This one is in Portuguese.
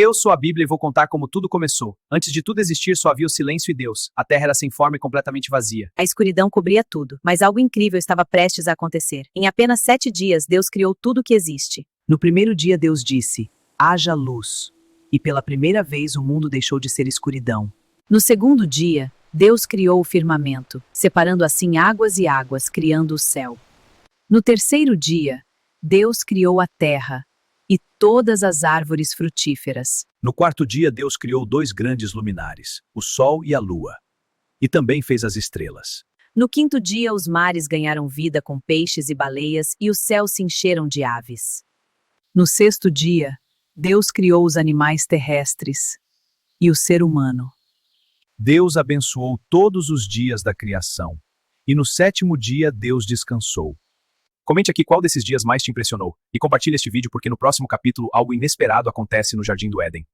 Eu sou a Bíblia e vou contar como tudo começou. Antes de tudo existir, só havia o silêncio e Deus. A terra era sem forma e completamente vazia. A escuridão cobria tudo, mas algo incrível estava prestes a acontecer. Em apenas 7 dias, Deus criou tudo o que existe. No primeiro dia Deus disse, haja luz. E pela primeira vez o mundo deixou de ser escuridão. No segundo dia, Deus criou o firmamento, separando assim águas e águas, criando o céu. No terceiro dia, Deus criou a terra e todas as árvores frutíferas. No quarto dia, Deus criou 2 grandes luminares, o Sol e a Lua. E também fez as estrelas. No quinto dia, os mares ganharam vida com peixes e baleias e os céus se encheram de aves. No sexto dia, Deus criou os animais terrestres e o ser humano. Deus abençoou todos os dias da criação. E no 7º dia, Deus descansou. Comente aqui qual desses dias mais te impressionou. E compartilhe este vídeo porque no próximo capítulo algo inesperado acontece no Jardim do Éden.